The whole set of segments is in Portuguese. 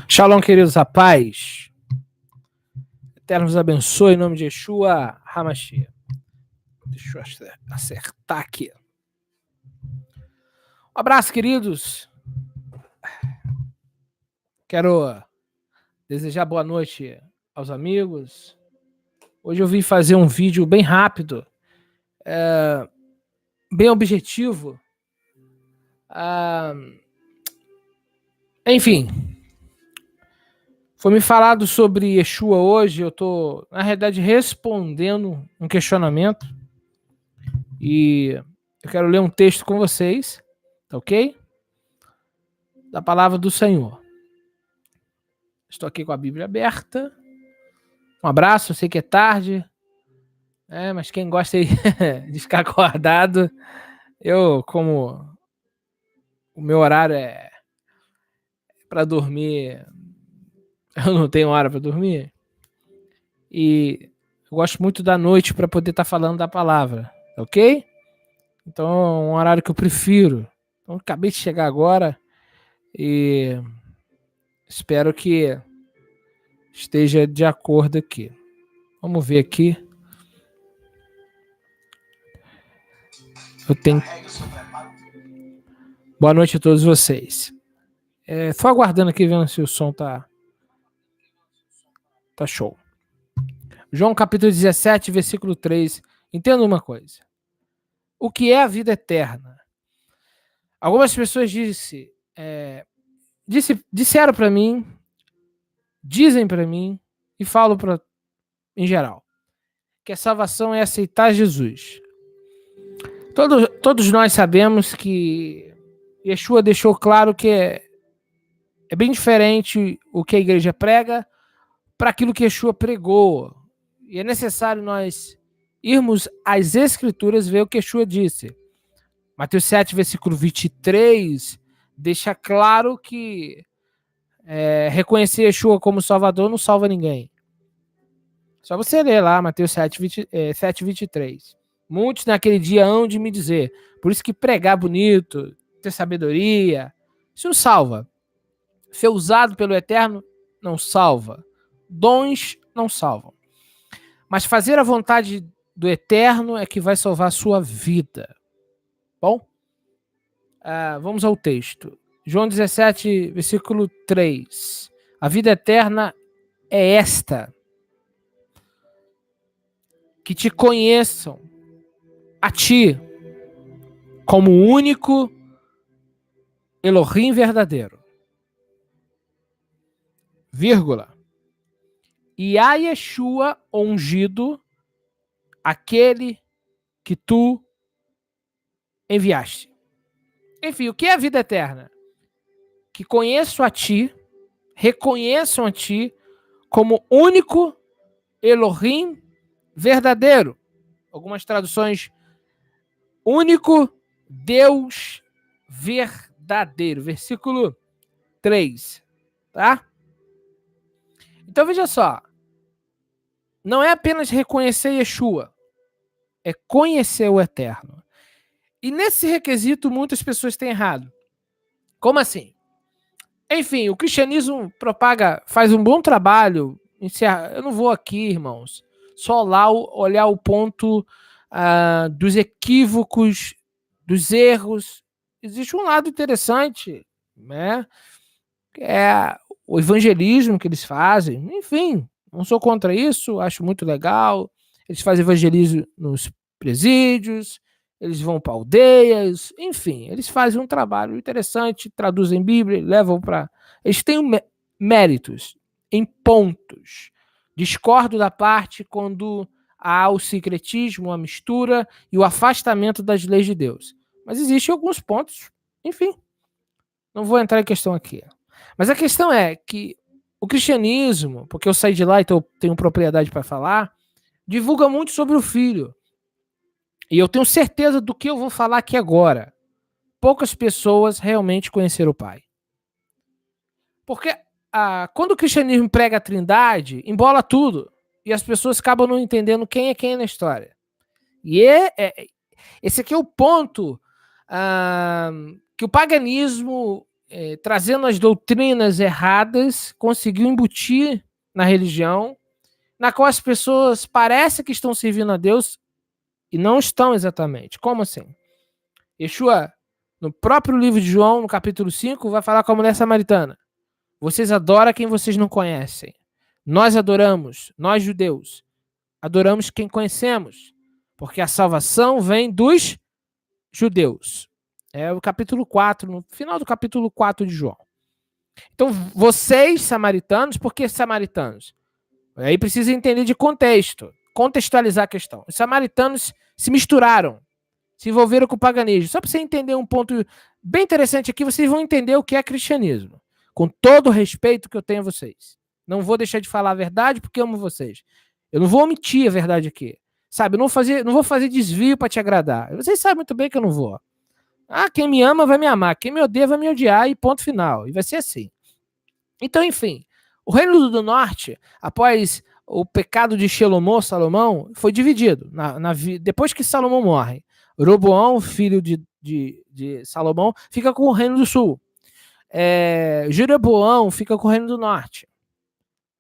Shalom, queridos rapazes. Eterno nos abençoe em nome de Yeshua HaMashiach. Deixa eu acertar aqui. Um abraço, queridos. Quero desejar boa noite aos amigos. Hoje eu vim fazer um vídeo bem rápido, bem objetivo. Enfim, foi me falado sobre Yeshua hoje. Eu estou, na realidade, respondendo um questionamento. E eu quero ler um texto com vocês, tá ok? Da palavra do Senhor. Estou aqui com a Bíblia aberta. Um abraço, eu sei que é tarde, mas quem gosta de ficar acordado, como o meu horário é para dormir, eu não tenho hora para dormir, e eu gosto muito da noite para poder estar falando da palavra, ok? Então é um horário que eu prefiro. Então acabei de chegar agora e espero que esteja de acordo aqui. Vamos ver aqui. Eu tenho... Boa noite a todos vocês. Só aguardando aqui, vendo se o som tá show. João capítulo 17, versículo 3. Entenda uma coisa. O que é a vida eterna? Algumas pessoas disseram para mim, dizem para mim e falam em geral, que a salvação é aceitar Jesus. Todos nós sabemos que Yeshua deixou claro que é bem diferente o que a igreja prega para aquilo que Yeshua pregou. E é necessário nós irmos às Escrituras ver o que Yeshua disse. Mateus 7, versículo 23, deixa claro que reconhecer Yeshua como Salvador não salva ninguém. Só você ler lá, Mateus 7, 23. Muitos naquele dia hão de me dizer. Por isso que pregar bonito, ter sabedoria, isso não salva. Ser usado pelo Eterno não salva. Dons não salvam. Mas fazer a vontade do Eterno é que vai salvar a sua vida. Bom? Vamos ao texto. João 17, versículo 3. A vida eterna é esta: que te conheçam a ti como o único Elohim verdadeiro. Vírgula. E a Yeshua ungido, aquele que tu enviaste. Enfim, o que é a vida eterna? Que conheçam a ti, reconheçam a ti como único Elohim verdadeiro. Algumas traduções, único Deus verdadeiro. Versículo 3, tá? Então veja só, não é apenas reconhecer Yeshua, é conhecer o Eterno. E nesse requisito muitas pessoas têm errado. Como assim? Enfim, o cristianismo faz um bom trabalho. Eu não vou aqui, irmãos, só lá olhar o ponto dos equívocos, dos erros. Existe um lado interessante, né? É o evangelismo que eles fazem. Enfim, não sou contra isso, acho muito legal. Eles fazem evangelismo nos presídios, eles vão para aldeias, enfim, eles fazem um trabalho interessante, traduzem Bíblia, levam para... Eles têm méritos em pontos. Discordo da parte quando há o sincretismo, a mistura e o afastamento das leis de Deus. Mas existem alguns pontos, enfim, não vou entrar em questão aqui. Mas a questão é que o cristianismo, porque eu saí de lá, então eu tenho propriedade para falar, divulga muito sobre o Filho. E eu tenho certeza do que eu vou falar aqui agora. Poucas pessoas realmente conheceram o Pai. Porque quando o cristianismo prega a Trindade, embola tudo. E as pessoas acabam não entendendo quem é na história. E esse aqui é o ponto que o paganismo, trazendo as doutrinas erradas, conseguiu embutir na religião, na qual as pessoas parecem que estão servindo a Deus e não estão exatamente. Como assim? Yeshua, no próprio livro de João, no capítulo 5, vai falar com a mulher samaritana. Vocês adoram quem vocês não conhecem. Nós adoramos, nós judeus, adoramos quem conhecemos, porque a salvação vem dos judeus. É o capítulo 4, no final do capítulo 4 de João. Então, vocês, samaritanos, por que samaritanos? Aí precisa entender de contexto, contextualizar a questão. Os samaritanos se misturaram, se envolveram com o paganismo. Só para você entender um ponto bem interessante aqui, vocês vão entender o que é cristianismo. Com todo o respeito que eu tenho a vocês. Não vou deixar de falar a verdade porque amo vocês. Eu não vou omitir a verdade aqui. Sabe, eu não vou fazer desvio para te agradar. Vocês sabem muito bem que eu não vou. Quem me ama vai me amar. Quem me odeia vai me odiar e ponto final. E vai ser assim. Então, enfim, o Reino do Norte, após o pecado de Salomão, foi dividido. Depois que Salomão morre, Roboão, filho de Salomão, fica com o Reino do Sul. Jeroboão fica com o Reino do Norte.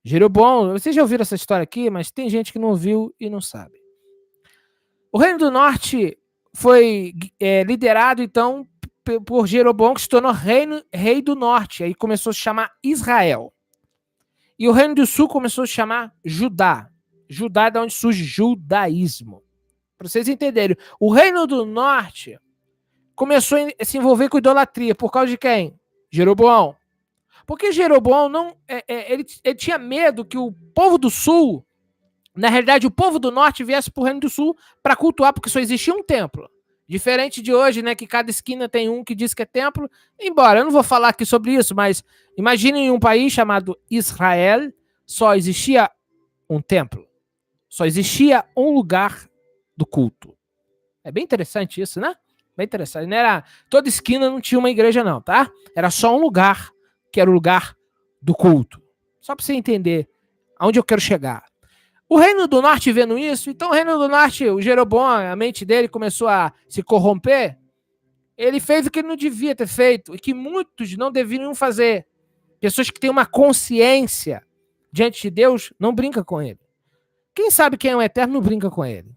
Jeroboão, vocês já ouviram essa história aqui, mas tem gente que não ouviu e não sabe. O Reino do Norte foi liderado, então, por Jeroboão, que se tornou rei do Norte. Aí começou a se chamar Israel. E o Reino do Sul começou a se chamar Judá. Judá é de onde surge judaísmo. Para vocês entenderem, o Reino do Norte começou a se envolver com idolatria. Por causa de quem? Jeroboão. Porque Jeroboão ele tinha medo que o povo do Sul, na realidade, o povo do Norte viesse para o Reino do Sul para cultuar, porque só existia um templo. Diferente de hoje, né, que cada esquina tem um que diz que é templo. Embora, eu não vou falar aqui sobre isso, mas imaginem um país chamado Israel, só existia um templo. Só existia um lugar do culto. É bem interessante isso, né? Bem interessante. Não era, toda esquina não tinha uma igreja não, tá? Era só um lugar, que era o lugar do culto. Só para você entender aonde eu quero chegar. O Reino do Norte vendo isso, então o Reino do Norte, o Jeroboão, a mente dele começou a se corromper, ele fez o que ele não devia ter feito e que muitos não deveriam fazer. Pessoas que têm uma consciência diante de Deus, não brinca com ele. Quem sabe quem é o Eterno não brinca com ele.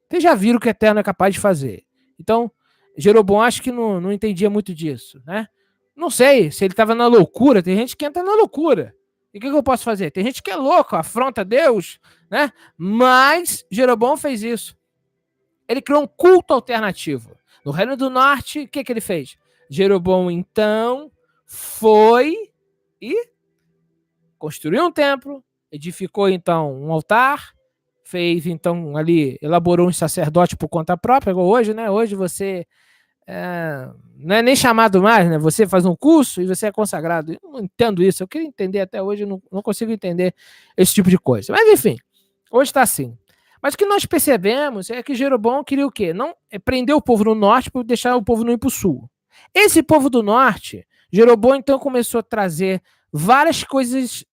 Vocês já viram o que o Eterno é capaz de fazer. Então, Jeroboão acho que não entendia muito disso, né? Não sei se ele estava na loucura, tem gente que entra na loucura. E o que eu posso fazer? Tem gente que é louco, afronta Deus, né? Mas Jeroboão fez isso. Ele criou um culto alternativo. No Reino do Norte, o que ele fez? Jeroboão, então, foi e construiu um templo, edificou, então, um altar, fez, então, ali, elaborou um sacerdote por conta própria, igual hoje, né? Hoje você não é nem chamado mais, né? Você faz um curso e você é consagrado. Eu não entendo isso. Eu queria entender até hoje, eu não consigo entender esse tipo de coisa. Mas, enfim, hoje está assim. Mas o que nós percebemos é que Jeroboão queria o quê? Não prender o povo no norte para deixar o povo não ir para o sul. Esse povo do norte, Jeroboão, então, começou a trazer várias coisas,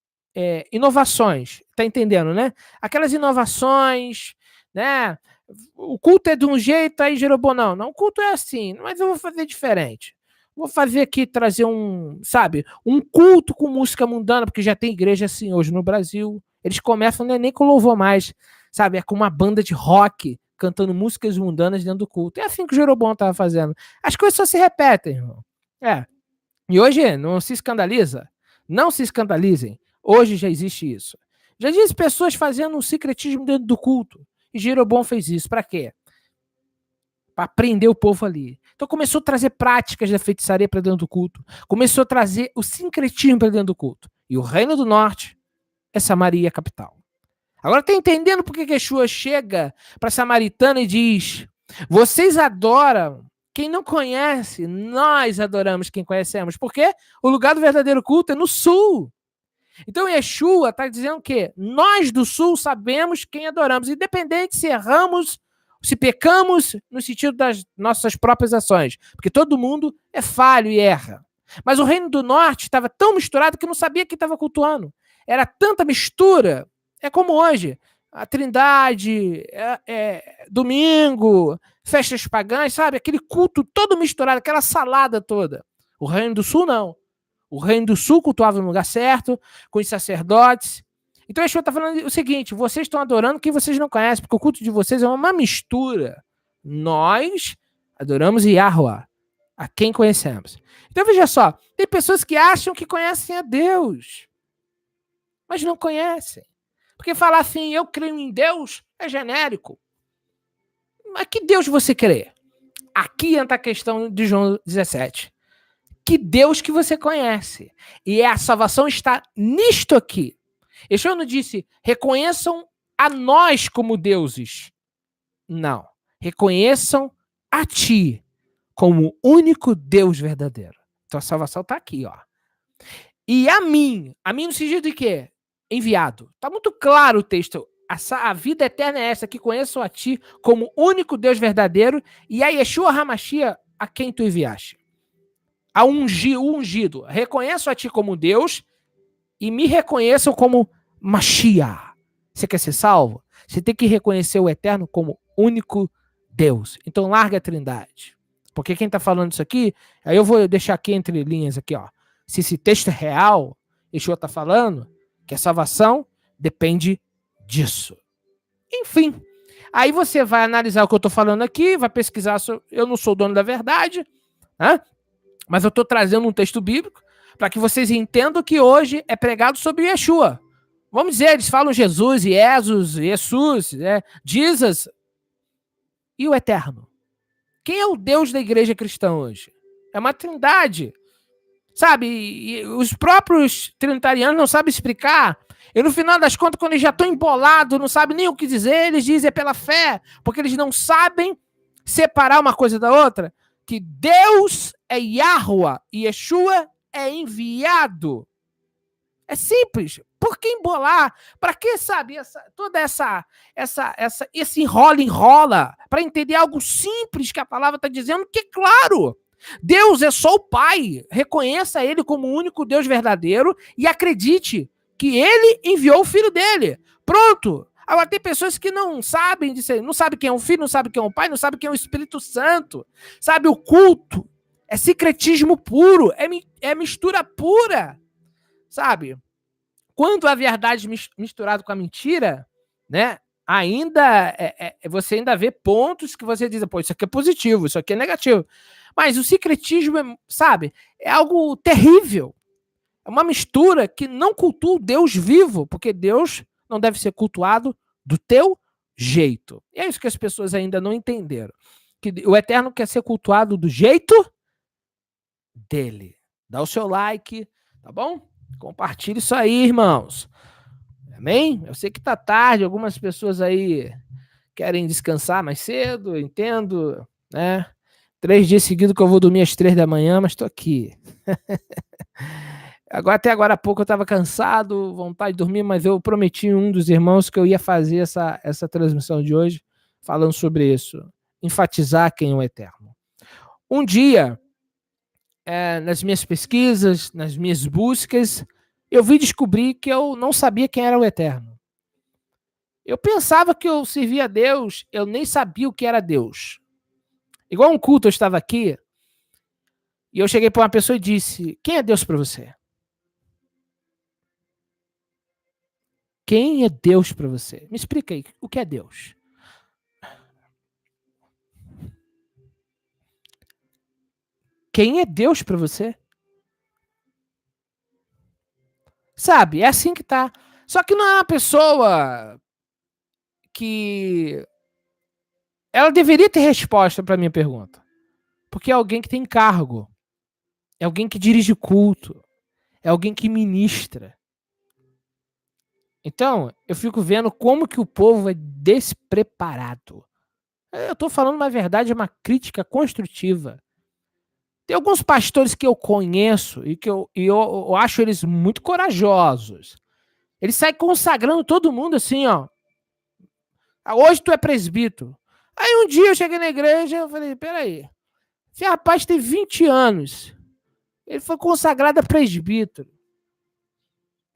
inovações. Tá entendendo, né? Aquelas inovações, né? O culto é de um jeito, aí Jeroboão, não, o culto é assim, mas eu vou fazer diferente. Vou fazer aqui, trazer um culto com música mundana, porque já tem igreja assim hoje no Brasil. Eles começam nem com louvor mais, sabe? É com uma banda de rock cantando músicas mundanas dentro do culto. É assim que o Jeroboão estava fazendo. As coisas só se repetem, irmão. E hoje não se escandaliza. Não se escandalizem. Hoje já existe isso. Já existe pessoas fazendo um secretismo dentro do culto. E Jeroboão fez isso. Para quê? Para prender o povo ali. Então começou a trazer práticas da feitiçaria para dentro do culto. Começou a trazer o sincretismo para dentro do culto. E o Reino do Norte é Samaria, a capital. Agora tá entendendo por que Yeshua chega para a samaritana e diz: vocês adoram quem não conhece, nós adoramos quem conhecemos. Porque o lugar do verdadeiro culto é no sul. Então Yeshua está dizendo que nós do sul sabemos quem adoramos, independente se erramos, se pecamos no sentido das nossas próprias ações, porque todo mundo é falho e erra. Mas o Reino do Norte estava tão misturado que não sabia quem estava cultuando. Era tanta mistura, é como hoje, a Trindade, domingo, festas pagãs, sabe? Aquele culto todo misturado, aquela salada toda. O Reino do Sul, não. O Reino do Sul cultuava no lugar certo, com os sacerdotes. Então, Yeshua está falando o seguinte, vocês estão adorando quem vocês não conhecem, porque o culto de vocês é uma mistura. Nós adoramos Yahuwah, a quem conhecemos. Então, veja só, tem pessoas que acham que conhecem a Deus, mas não conhecem. Porque falar assim, eu creio em Deus, é genérico. Mas que Deus você crê? Aqui entra a questão de João 17. Que Deus que você conhece. E a salvação está nisto aqui. Yeshua não disse, reconheçam a nós como deuses. Não. Reconheçam a ti como o único Deus verdadeiro. Então a salvação está aqui, ó. E a mim no sentido de quê? Enviado. Está muito claro o texto. A vida eterna é essa, que conheçam a ti como único Deus verdadeiro e a Yeshua HaMashiach a quem tu enviaste. A o ungido. Reconheço a ti como Deus e me reconheçam como Mashiach. Você quer ser salvo? Você tem que reconhecer o Eterno como único Deus. Então larga a trindade. Porque quem está falando isso aqui, aí eu vou deixar aqui entre linhas aqui, ó. Se esse texto é real, Yeshua está falando que a salvação depende disso. Enfim, aí você vai analisar o que eu estou falando aqui, vai pesquisar, eu não sou dono da verdade, né? Mas eu estou trazendo um texto bíblico para que vocês entendam que hoje é pregado sobre Yeshua. Vamos dizer, eles falam Jesus, Jesus, Jesus e o Eterno. Quem é o Deus da igreja cristã hoje? É uma trindade. Sabe, e os próprios trinitarianos não sabem explicar. E no final das contas, quando eles já estão embolados, não sabem nem o que dizer, eles dizem é pela fé, porque eles não sabem separar uma coisa da outra. Que Deus é Yahuwah e Yeshua é enviado. É simples. Por que embolar? Para que, sabe, toda esse enrola? Para entender algo simples que a palavra está dizendo, que claro, Deus é só o Pai. Reconheça Ele como o único Deus verdadeiro e acredite que Ele enviou o Filho dele. Pronto. Agora, tem pessoas que não sabem disso, não sabem quem é o Filho, não sabem quem é o Pai, não sabem quem é o Espírito Santo. Sabe, o culto é secretismo puro, é mistura pura. Sabe? Quando a verdade misturada com a mentira, né? Você ainda vê pontos que você diz, pô, isso aqui é positivo, isso aqui é negativo. Mas o secretismo, sabe, é algo terrível. É uma mistura que não cultua o Deus vivo, porque Deus não deve ser cultuado do teu jeito. E é isso que as pessoas ainda não entenderam. Que o Eterno quer ser cultuado do jeito dele. Dá o seu like, tá bom? Compartilhe isso aí, irmãos. Amém? Eu sei que tá tarde, algumas pessoas aí querem descansar mais cedo, eu entendo, né? 3 dias seguidos que eu vou dormir às 3 da manhã, mas tô aqui. Até agora há pouco eu estava cansado, vontade de dormir, mas eu prometi a um dos irmãos que eu ia fazer essa transmissão de hoje, falando sobre isso. Enfatizar quem é o Eterno. Um dia, nas minhas pesquisas, nas minhas buscas, eu vim descobrir que eu não sabia quem era o Eterno. Eu pensava que eu servia a Deus, eu nem sabia o que era Deus. Igual um culto, eu estava aqui, e eu cheguei para uma pessoa e disse, quem é Deus para você? Quem é Deus para você? Me explica aí, o que é Deus? Quem é Deus para você? Sabe, é assim que tá. Só que não é uma pessoa que... Ela deveria ter resposta para minha pergunta. Porque é alguém que tem cargo. É alguém que dirige culto. É alguém que ministra. Então, eu fico vendo como que o povo é despreparado. Eu estou falando uma verdade, uma crítica construtiva. Tem alguns pastores que eu conheço e que eu acho eles muito corajosos. Eles saem consagrando todo mundo assim, ó. Hoje tu é presbítero. Aí um dia eu cheguei na igreja e falei, peraí, esse rapaz tem 20 anos. Ele foi consagrado a presbítero.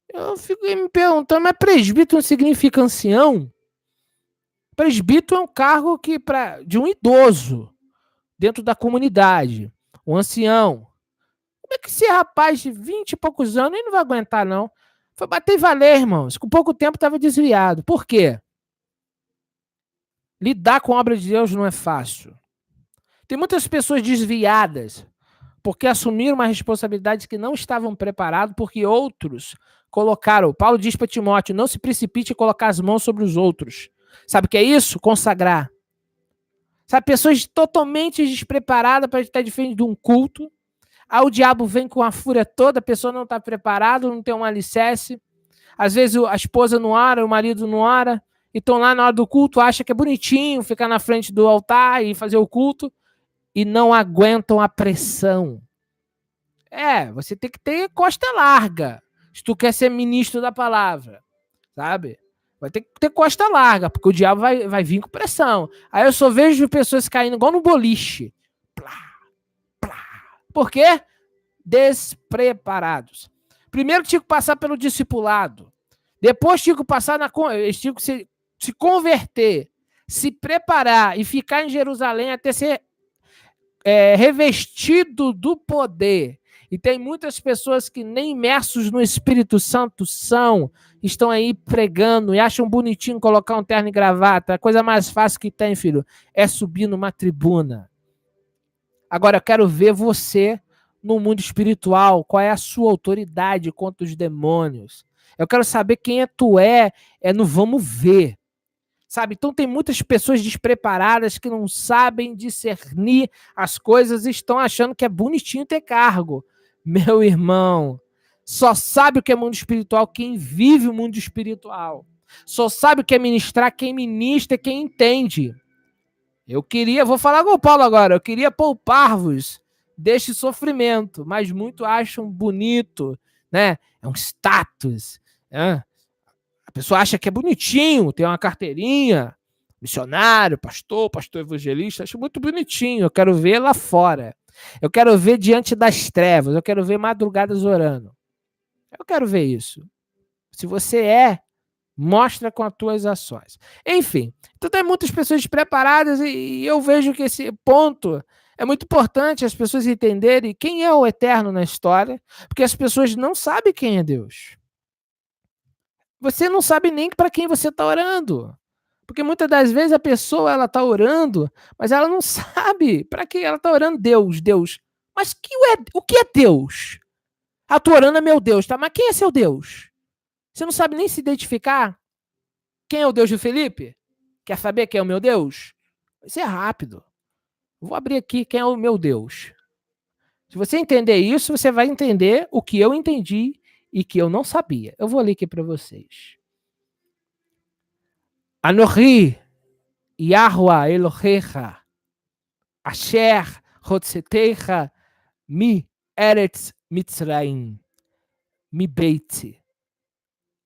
Eu fico me perguntando, mas presbítero não significa ancião? Presbítero é um cargo de um idoso dentro da comunidade, um ancião. Como é que esse rapaz de 20 e poucos anos ele não vai aguentar, não? Foi bater e valer, irmãos. Com pouco tempo estava desviado. Por quê? Lidar com a obra de Deus não é fácil. Tem muitas pessoas desviadas porque assumiram uma responsabilidade que não estavam preparados, porque outros colocaram. Paulo diz para Timóteo, não se precipite em colocar as mãos sobre os outros. Sabe o que é isso? Consagrar. Sabe, pessoas totalmente despreparadas para estar de frente de um culto. Aí o diabo vem com a fúria toda, a pessoa não está preparada, não tem um alicerce. Às vezes a esposa não ora, o marido não ora, e estão lá na hora do culto, acha que é bonitinho ficar na frente do altar e fazer o culto, e não aguentam a pressão. Você tem que ter costa larga, se tu quer ser ministro da palavra, sabe? Vai ter que ter costa larga, porque o diabo vai vir com pressão. Aí eu só vejo pessoas caindo igual no boliche. Plá, plá. Por quê? Despreparados. Primeiro tinha que passar pelo discipulado. Depois tinha que passar eles tinham que se converter, se preparar e ficar em Jerusalém até ser revestido do poder. E tem muitas pessoas que nem imersos no Espírito Santo estão aí pregando e acham bonitinho colocar um terno e gravata. A coisa mais fácil que tem, filho, é subir numa tribuna. Agora, eu quero ver você no mundo espiritual, qual é a sua autoridade contra os demônios. Eu quero saber quem tu é no vamos ver. Sabe? Então tem muitas pessoas despreparadas que não sabem discernir as coisas e estão achando que é bonitinho ter cargo. Meu irmão, só sabe o que é mundo espiritual quem vive o mundo espiritual. Só sabe o que é ministrar quem ministra, quem entende. Vou falar com o Paulo agora, eu queria poupar-vos deste sofrimento, mas muitos acham bonito, né? É um status, né? A pessoa acha que é bonitinho, tem uma carteirinha, missionário, pastor evangelista, acho muito bonitinho, eu quero ver lá fora. Eu quero ver diante das trevas, eu quero ver madrugadas orando. Eu quero ver isso. Se você mostra com as tuas ações. Enfim, então tem muitas pessoas despreparadas e eu vejo que esse ponto é muito importante as pessoas entenderem quem é o eterno na história, porque as pessoas não sabem quem é Deus. Você não sabe nem para quem você está orando. Porque muitas das vezes a pessoa ela está orando, mas ela não sabe para quem ela está orando. Deus. Mas o que é Deus? Ah, estou orando a meu Deus, tá? Mas quem é seu Deus? Você não sabe nem se identificar? Quem é o Deus de Felipe? Quer saber quem é o meu Deus? Isso é rápido. Vou abrir aqui quem é o meu Deus. Se você entender isso, você vai entender o que eu entendi e que eu não sabia. Eu vou ler aqui para vocês. Anohi, Yahuwah Elohecha, Asher Hotzetecha, Mi Eretz Mitzrayim, Mi Beit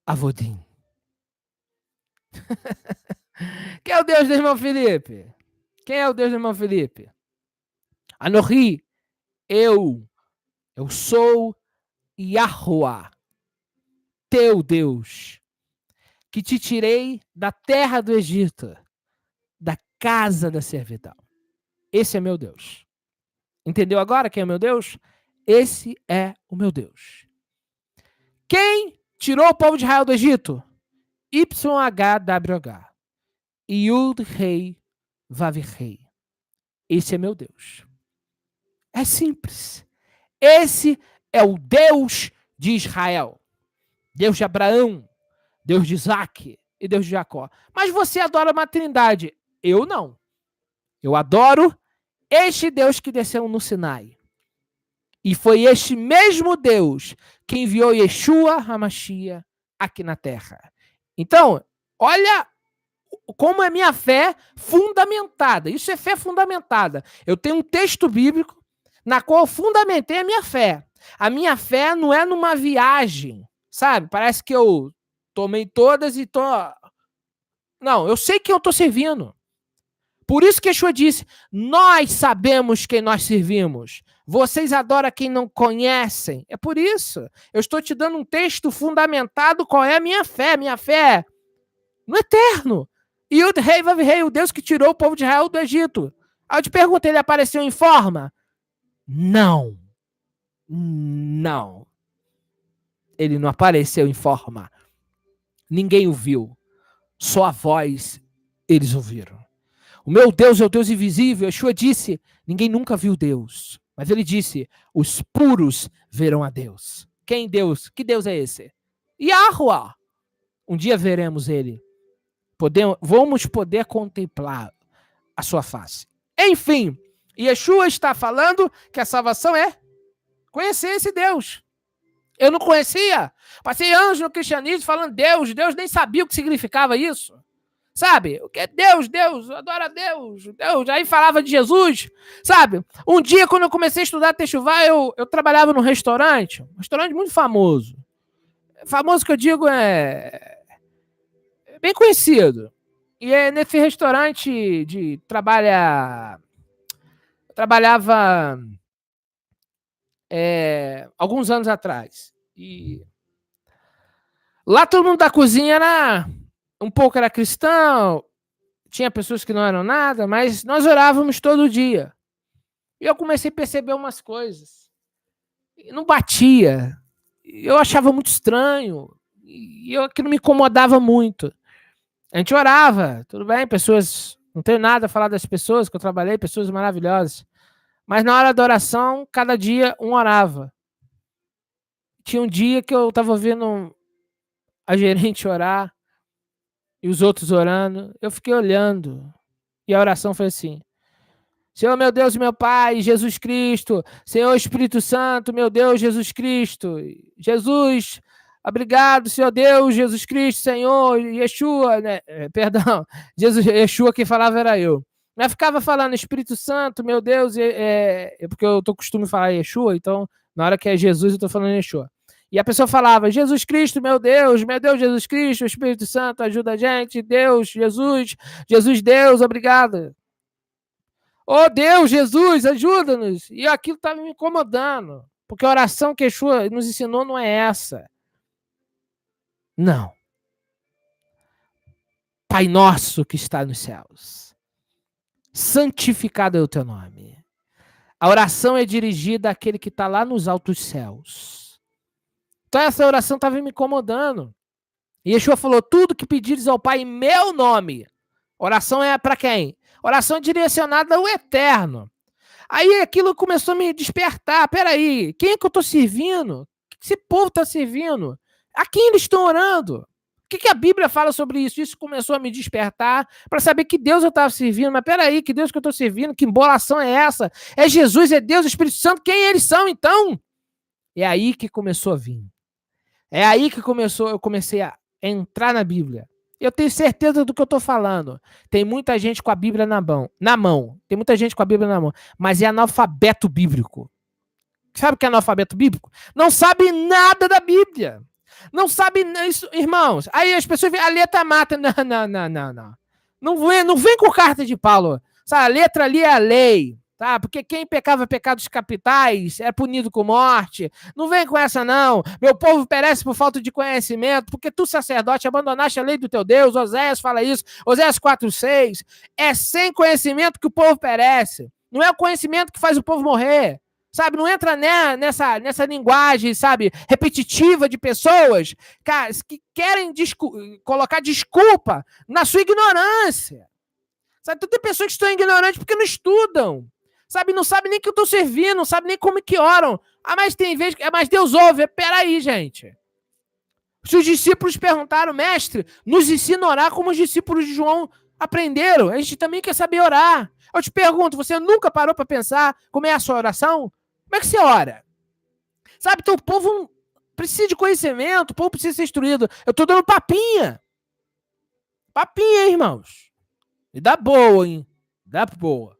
Avodim. Quem é o Deus do irmão Felipe? Quem é o Deus do irmão Felipe? Anohi, eu sou Yahuwah, teu Deus, que te tirei da terra do Egito, da casa da servidão. Esse é meu Deus. Entendeu agora quem é o meu Deus? Esse é o meu Deus. Quem tirou o povo de Israel do Egito? YHWH. Yud Rei Vav Rei. Esse é meu Deus. É simples. Esse é o Deus de Israel. Deus de Abraão, Deus de Isaac e Deus de Jacó. Mas você adora uma trindade. Eu não. Eu adoro este Deus que desceu no Sinai. E foi este mesmo Deus que enviou Yeshua HaMashiach aqui na terra. Então, olha como é minha fé fundamentada. Isso é fé fundamentada. Eu tenho um texto bíblico na qual eu fundamentei a minha fé. A minha fé não é numa viagem, sabe? Parece que eu tomei todas e tô... Não, eu sei quem eu estou servindo. Por isso que Yeshua disse, nós sabemos quem nós servimos. Vocês adoram quem não conhecem. É por isso. Eu estou te dando um texto fundamentado qual é a minha fé. Minha fé no eterno. E o rei vai rei, o Deus que tirou o povo de Israel do Egito. Aí eu te pergunto, ele apareceu em forma? Não. Não. Ele não apareceu em forma. Ninguém o viu. Só a voz eles ouviram. O meu Deus é o Deus invisível. Yeshua disse, ninguém nunca viu Deus. Mas ele disse, os puros verão a Deus. Quem Deus? Que Deus é esse? Yahuwah. Um dia veremos ele. Vamos poder contemplar a sua face. Enfim, Yeshua está falando que a salvação é conhecer esse Deus. Eu não conhecia. Passei anos no cristianismo falando Deus. Deus nem sabia o que significava isso. Sabe? O que é Deus? Deus, adora Deus, Deus. Aí falava de Jesus, sabe? Um dia, quando eu comecei a estudar Techuvá, eu trabalhava num restaurante, um restaurante muito famoso. Famoso que eu digo é bem conhecido. E é nesse restaurante trabalhava alguns anos atrás. E lá todo mundo da cozinha era cristão, tinha pessoas que não eram nada, mas nós orávamos todo dia. E eu comecei a perceber umas coisas. E não batia. Eu achava muito estranho. E aquilo me incomodava muito. A gente orava, tudo bem, pessoas... Não tenho nada a falar das pessoas que eu trabalhei, pessoas maravilhosas. Mas na hora da oração, cada dia um orava. Tinha um dia que eu estava vendo a gerente orar e os outros orando. Eu fiquei olhando. E a oração foi assim: Senhor, meu Deus e meu Pai, Jesus Cristo. Senhor Espírito Santo, meu Deus, Jesus Cristo. Jesus, obrigado, Senhor Deus, Jesus Cristo, Senhor, Yeshua, né? Perdão, Yeshua quem falava era eu. Mas ficava falando Espírito Santo, meu Deus, porque eu tô costume falar Yeshua, então na hora que é Jesus eu tô falando Yeshua. E a pessoa falava, Jesus Cristo, meu Deus, Jesus Cristo, Espírito Santo, ajuda a gente, Deus, Jesus, Deus, obrigado. Oh Deus, Jesus, ajuda-nos. E aquilo estava me incomodando, porque a oração que Yeshua nos ensinou não é essa. Não. Pai nosso que está nos céus, santificado é o teu nome. A oração é dirigida àquele que está lá nos altos céus. Então essa oração estava me incomodando. E Yeshua falou, tudo que pedires ao Pai em meu nome. Oração é para quem? Oração é direcionada ao eterno. Aí aquilo começou a me despertar. Peraí, quem é que eu estou servindo? O que esse povo está servindo? A quem eles estão orando? O que a Bíblia fala sobre isso? Isso começou a me despertar para saber que Deus eu estava servindo. Mas peraí, que Deus que eu estou servindo? Que embolação é essa? É Jesus, é Deus, é Espírito Santo? Quem eles são, então? É aí que começou a vir. É aí que eu comecei a entrar na Bíblia. Eu tenho certeza do que eu estou falando. Tem muita gente com a Bíblia na mão. Tem muita gente com a Bíblia na mão. Mas é analfabeto bíblico. Sabe o que é analfabeto bíblico? Não sabe nada da Bíblia. Não sabe isso, irmãos. Aí as pessoas veem, a letra mata. Não. Não vem com carta de Paulo. Sabe, a letra ali é a lei. Tá? Porque quem pecava pecados capitais é punido com morte. Não vem com essa, não. Meu povo perece por falta de conhecimento, porque tu, sacerdote, abandonaste a lei do teu Deus. Oséias fala isso. Oséias 4:6. É sem conhecimento que o povo perece. Não é o conhecimento que faz o povo morrer. Sabe, não entra nessa linguagem, sabe, repetitiva de pessoas que querem colocar desculpa na sua ignorância. Sabe, tu tem pessoas que estão ignorantes porque não estudam. Sabe, não sabe nem que eu estou servindo, não sabe nem como que oram. Mas tem vezes que... Mas Deus ouve. Peraí, gente. Se os discípulos perguntaram, mestre, nos ensina a orar como os discípulos de João aprenderam. A gente também quer saber orar. Eu te pergunto, você nunca parou para pensar como é a sua oração? Como é que você ora? Sabe, então o povo precisa de conhecimento, o povo precisa ser instruído. Eu estou dando papinha. Papinha, hein, irmãos? E dá boa, hein? Dá boa.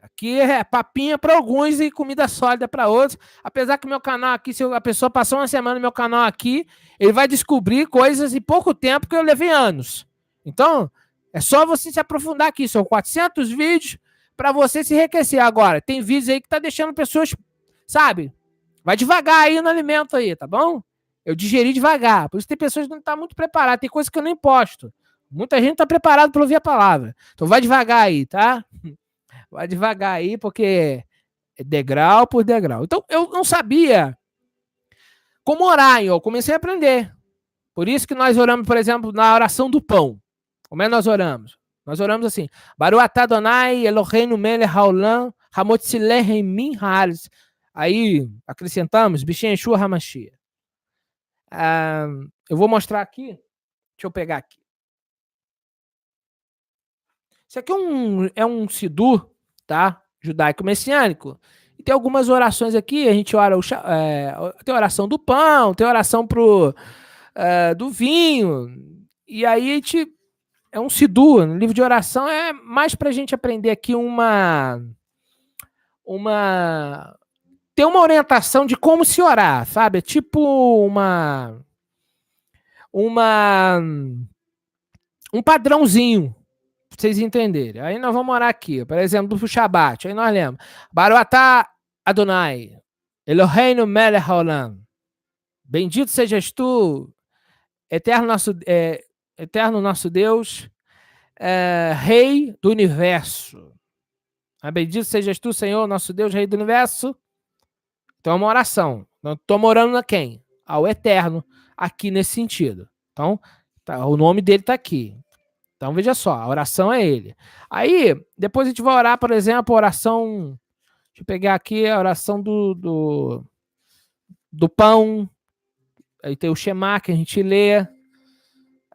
Aqui é papinha para alguns e comida sólida para outros. Apesar que meu canal aqui, se a pessoa passou uma semana no meu canal aqui, ele vai descobrir coisas em pouco tempo que eu levei anos. Então, é só você se aprofundar aqui. São 400 vídeos para você se enriquecer. Agora, tem vídeos aí que tá deixando pessoas, sabe? Vai devagar aí no alimento aí, tá bom? Eu digeri devagar. Por isso tem pessoas que não estão muito preparadas. Tem coisas que eu nem posto. Muita gente está preparado para ouvir a palavra. Então vai devagar aí, tá? Vai devagar aí, porque é degrau por degrau. Então eu não sabia como orar, eu comecei a aprender. Por isso que nós oramos, por exemplo, na oração do pão. Como é que nós oramos? Nós oramos assim: Baruch atah Adonai Eloheinu melech haolam hamotzileh min haaretz. Aí acrescentamos B'Shem Yeshua HaMashiach. Eu vou mostrar aqui. Deixa eu pegar aqui. Isso aqui é um sidur, tá? Judaico-messiânico. E tem algumas orações aqui. A gente ora, tem oração do pão, tem oração do vinho. E aí a gente... É um sidur, no livro de oração é mais para a gente aprender aqui ter uma orientação de como se orar, sabe? É tipo um padrãozinho, pra vocês entenderem. Aí nós vamos orar aqui, por exemplo, pro Shabat. Aí nós lemos: Baruch atah Adonai, Eloheinu melech haolam. Bendito sejas tu, eterno nosso Deus, Rei do universo. Bendito sejas tu, Senhor, nosso Deus, Rei do universo. Então é uma oração. Não estamos orando a quem? Ao Eterno, aqui nesse sentido. Então, o nome dele está aqui. Então, veja só, a oração é ele. Aí, depois a gente vai orar, por exemplo, a oração... Deixa eu pegar aqui a oração do pão. Aí tem o Shema, que a gente lê.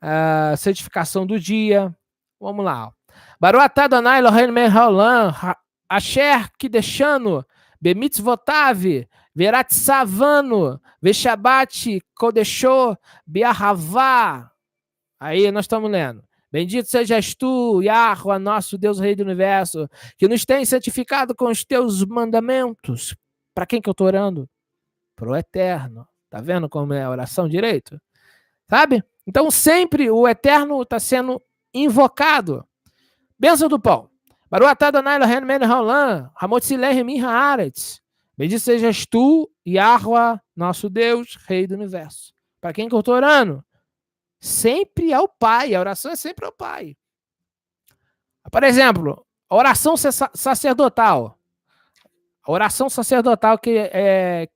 A santificação do dia. Vamos lá. Baruch atah Adonai Eloheinu melech haolam asher kideshanu bemitzvotav veratzavanu veshabat kodesho beahavá. Aí nós estamos lendo: Bendito sejas tu, Yahweh, nosso Deus, Rei do Universo, que nos tem santificado com os teus mandamentos. Para quem que eu estou orando? Para o Eterno. Tá vendo como é a oração direito? Sabe? Então sempre o Eterno está sendo invocado. Bênção do pão. Baruch atah Adonai Eloheinu melech haolam hamotzileh min haaretz. Bendito sejas tu, Yahweh, nosso Deus, Rei do Universo. Para quem que eu estou orando? Sempre ao Pai. A oração é sempre ao Pai. Por exemplo, a oração sacerdotal. A oração sacerdotal que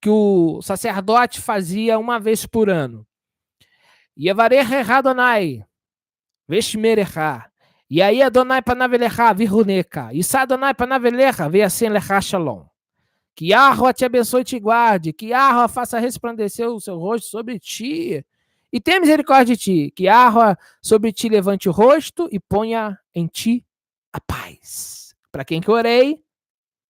o sacerdote fazia uma vez por ano. Yevarech Adonai veshmerecha. E aí Adonai panavelecha viruneka. E sa Adonai panavelecha veasen lecha shalom. Que Yahweh te abençoe e te guarde. Que Yahweh faça resplandecer o seu rosto sobre ti e tenha misericórdia de ti. Que Yahweh sobre ti levante o rosto e ponha em ti a paz. Para quem que eu orei?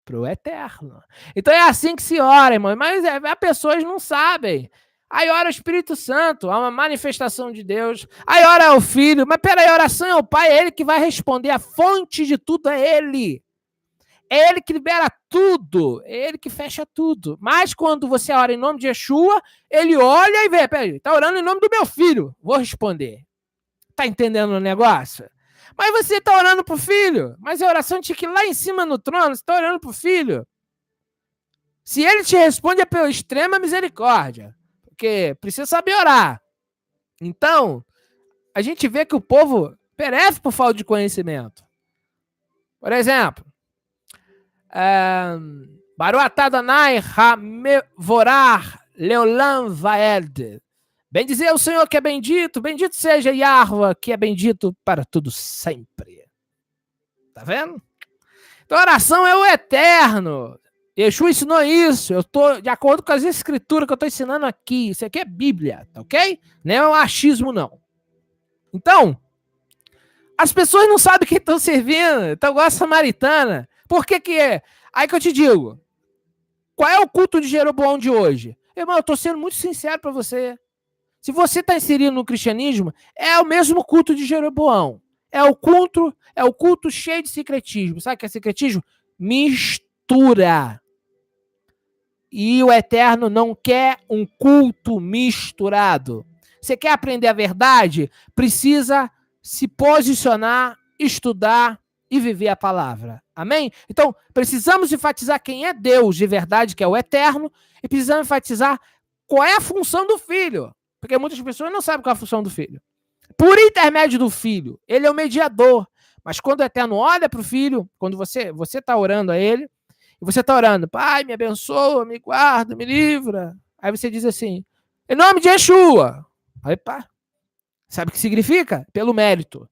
Para o Eterno. Então é assim que se ora, irmão. Mas as pessoas não sabem. Aí ora o Espírito Santo, há uma manifestação de Deus. Aí ora o Filho. Mas peraí, a oração é o Pai, é Ele que vai responder. A fonte de tudo é Ele. É Ele que libera tudo. É Ele que fecha tudo. Mas quando você ora em nome de Yeshua, Ele olha e vê. Peraí, tá orando em nome do meu filho. Vou responder. Tá entendendo o negócio? Mas você tá orando pro filho. Mas a oração tinha que ir lá em cima no trono. Você tá orando pro filho. Se Ele te responde é pela extrema misericórdia. Porque precisa saber orar. Então, a gente vê que o povo perece por falta de conhecimento. Por exemplo, Baruch atah Adonai hamevorach leolam vaed. Bem dizer o Senhor que é bendito, bendito seja Yahweh, que é bendito para tudo sempre. Tá vendo? Então a oração é o Eterno. Yeshua ensinou isso. Eu estou de acordo com as escrituras que eu estou ensinando aqui. Isso aqui é Bíblia, tá ok? Não é um achismo, não. Então, as pessoas não sabem quem estão servindo. Então, igual a samaritana. Por que que é? Aí que eu te digo. Qual é o culto de Jeroboão de hoje? Irmão, eu estou sendo muito sincero para você. Se você está inserido no cristianismo, é o mesmo culto de Jeroboão. É o culto cheio de secretismo. Sabe o que é secretismo? Mistura. E o Eterno não quer um culto misturado. Você quer aprender a verdade? Precisa se posicionar, estudar e viver a palavra. Amém? Então, precisamos enfatizar quem é Deus de verdade, que é o Eterno, e precisamos enfatizar qual é a função do Filho. Porque muitas pessoas não sabem qual é a função do Filho. por intermédio do Filho. Ele é o mediador. Mas quando o Eterno olha para o Filho, quando você está orando a ele, e você está orando, Pai, me abençoa, me guarda, me livra. Aí você diz assim, em nome de Yeshua. Aí pá, sabe o que significa? Pelo mérito.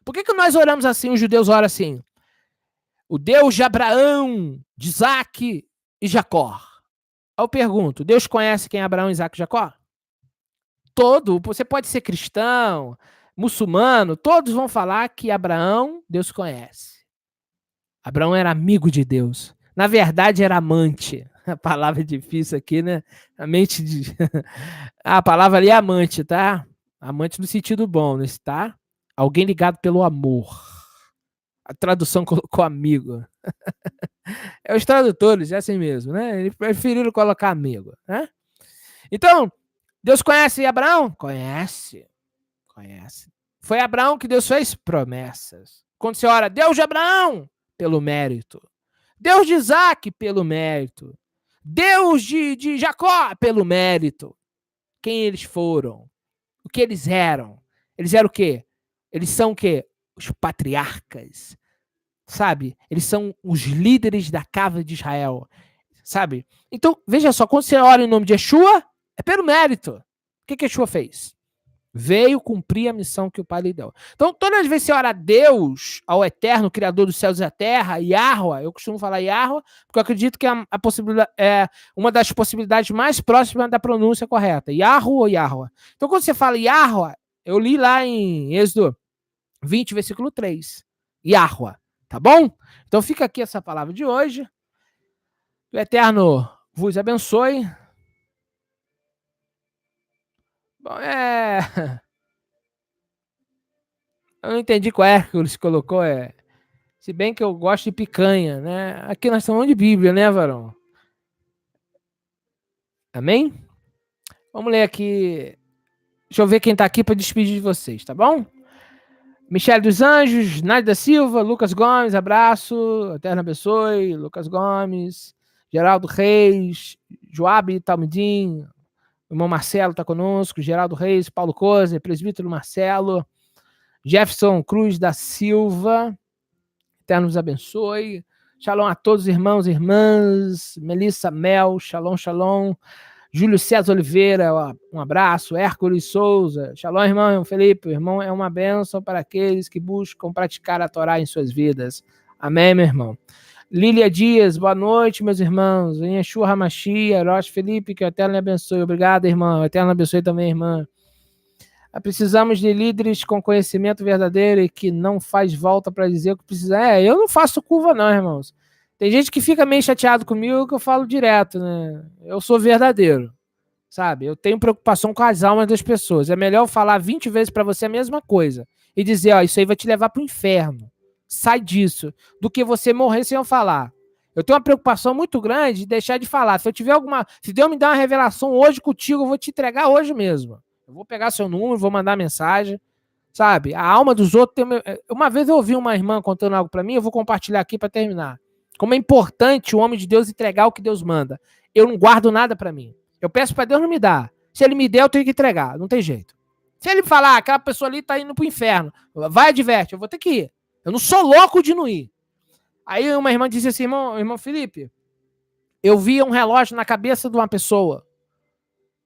Por que nós oramos assim, os judeus oram assim? O Deus de Abraão, de Isaac e Jacó. Aí eu pergunto, Deus conhece quem é Abraão, Isaac e Jacó? Você pode ser cristão, muçulmano, todos vão falar que Abraão, Deus conhece. Abraão era amigo de Deus. Na verdade, era amante. A palavra é difícil aqui, né? A mente de... A palavra ali é amante, tá? Amante no sentido bom, né? Tá? Alguém ligado pelo amor. A tradução colocou amigo. É os tradutores, é assim mesmo, né? Eles preferiram colocar amigo, né? Então, Deus conhece Abraão? Conhece. Conhece. Foi Abraão que Deus fez promessas. Quando você ora, Deus de Abraão, pelo mérito. Deus de Isaac, pelo mérito. Deus de Jacó, pelo mérito. Quem eles foram? O que eles eram? Eles eram o quê? Eles são o quê? Os patriarcas. Sabe? Eles são os líderes da casa de Israel. Sabe? Então, veja só, quando você ora em nome de Yeshua, é pelo mérito. O que Yeshua fez? Veio cumprir a missão que o Pai lhe deu. Então, todas as vezes que você ora a Deus, ao Eterno, Criador dos céus e da terra, Yahweh, eu costumo falar Yahweh, porque eu acredito que a possibilidade, é uma das possibilidades mais próximas da pronúncia correta. Yahweh ou Yahweh. Então, quando você fala Yahweh, eu li lá em Êxodo 20, versículo 3. Yahweh, tá bom? Então, fica aqui essa palavra de hoje. O Eterno vos abençoe. Bom, eu não entendi qual é que ele se colocou, se bem que eu gosto de picanha, né? Aqui nós estamos de Bíblia, né, varão? Amém? Vamos ler aqui. Deixa eu ver quem tá aqui para despedir de vocês, tá bom? Michele dos Anjos, Nádia da Silva, Lucas Gomes, abraço, Eterno abençoe, Lucas Gomes, Geraldo Reis, Joabe Talmidim, o irmão Marcelo tá conosco, Geraldo Reis, Paulo Coser, presbítero Marcelo, Jefferson Cruz da Silva, Eterno nos abençoe. Shalom a todos, irmãos e irmãs. Melissa Mel, shalom, shalom. Júlio César Oliveira, um abraço. Hércules Souza, shalom, irmão Felipe. O irmão é uma bênção para aqueles que buscam praticar a Torá em suas vidas. Amém, meu irmão. Lília Dias, boa noite, meus irmãos. Em Yeshua Hamashia, Rocha Felipe, que o Eterno lhe abençoe. Obrigado, irmão. O Eterno abençoe também, irmã. Precisamos de líderes com conhecimento verdadeiro e que não faz volta para dizer o que precisa. Eu não faço curva não, irmãos. Tem gente que fica meio chateado comigo que eu falo direto, né? Eu sou verdadeiro, sabe? Eu tenho preocupação com as almas das pessoas. É melhor eu falar 20 vezes para você a mesma coisa e dizer, ó, isso aí vai te levar para o inferno. Sai disso, do que você morrer sem eu falar. Eu tenho uma preocupação muito grande de deixar de falar. Se Deus me dá uma revelação hoje contigo, eu vou te entregar hoje mesmo. Eu vou pegar seu número, vou mandar mensagem, sabe? A alma dos outros... Uma vez eu ouvi uma irmã contando algo para mim, eu vou compartilhar aqui para terminar. Como é importante o homem de Deus entregar o que Deus manda. Eu não guardo nada para mim. Eu peço para Deus não me dar. Se ele me der, eu tenho que entregar. Não tem jeito. Se ele falar, aquela pessoa ali tá indo pro inferno, vai, adverte, eu vou ter que ir. Eu não sou louco de não ir. Aí uma irmã disse assim, irmão Felipe, eu vi um relógio na cabeça de uma pessoa.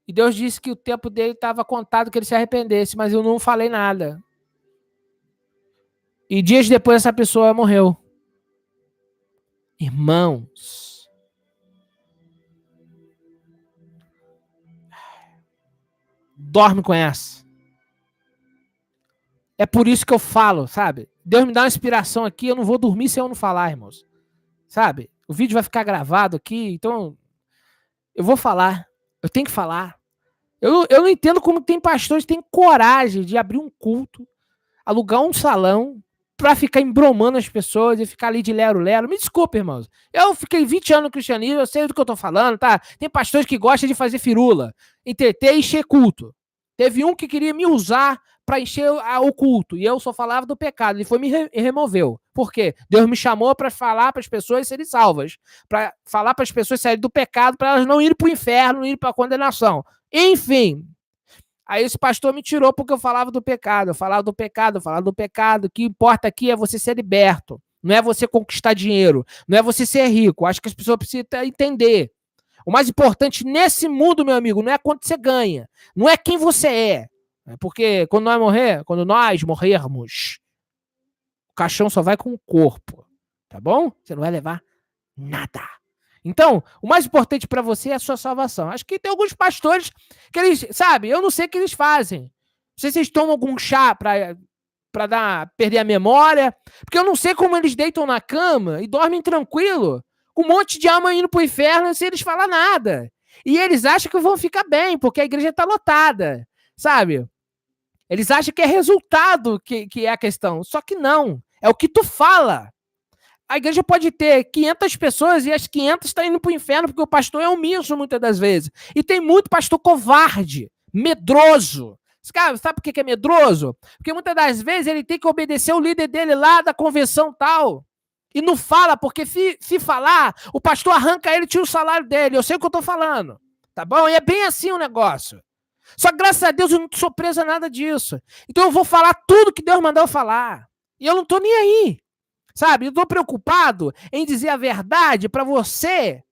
E Deus disse que o tempo dele estava contado, que ele se arrependesse, mas eu não falei nada. E dias depois essa pessoa morreu. Irmãos, dorme com essa. É por isso que eu falo, sabe? Deus me dá uma inspiração aqui, eu não vou dormir se eu não falar, irmãos. Sabe? O vídeo vai ficar gravado aqui, então eu vou falar. Eu tenho que falar. Eu não entendo como tem pastores que têm coragem de abrir um culto, alugar um salão pra ficar embromando as pessoas e ficar ali de lero-lero. Me desculpa, irmãos. Eu fiquei 20 anos no cristianismo, eu sei do que eu tô falando, tá? Tem pastores que gostam de fazer firula, entreter e encher culto. Teve um que queria me usar para encher o culto, e eu só falava do pecado. Ele foi me removeu. Por quê? Deus me chamou para falar para as pessoas serem salvas, para falar para as pessoas saírem do pecado, para elas não irem para o inferno, não irem para a condenação. Enfim, Aí esse pastor me tirou porque eu falava do pecado. Eu falava do pecado, eu falava do pecado. O que importa aqui é você ser liberto. Não é você conquistar dinheiro. Não é você ser rico. Acho que as pessoas precisam entender. O mais importante nesse mundo, meu amigo, não é quanto você ganha. Não é quem você é. Porque quando nós morrermos, o caixão só vai com o corpo. Tá bom? Você não vai levar nada. Então, o mais importante para você é a sua salvação. Acho que tem alguns pastores que eles, sabe, eu não sei o que eles fazem. Não sei se eles tomam algum chá para perder a memória, porque eu não sei como eles deitam na cama e dormem tranquilo, com um monte de alma indo pro inferno sem eles falar nada. E eles acham que vão ficar bem, porque a igreja tá lotada, sabe? Eles acham que é resultado que é a questão. Só que não. É o que tu fala. A igreja pode ter 500 pessoas e as 500 estão indo para o inferno porque o pastor é omisso muitas das vezes. E tem muito pastor covarde, medroso. Cara, sabe por que é medroso? Porque muitas das vezes ele tem que obedecer o líder dele lá da convenção tal. E não fala, porque se falar, o pastor arranca ele e tira o salário dele. Eu sei o que eu estou falando. Tá bom? E é bem assim o negócio. Só que graças a Deus eu não sou preso a nada disso. Então eu vou falar tudo que Deus mandou eu falar. E eu não estou nem aí. Sabe, eu estou preocupado em dizer a verdade para você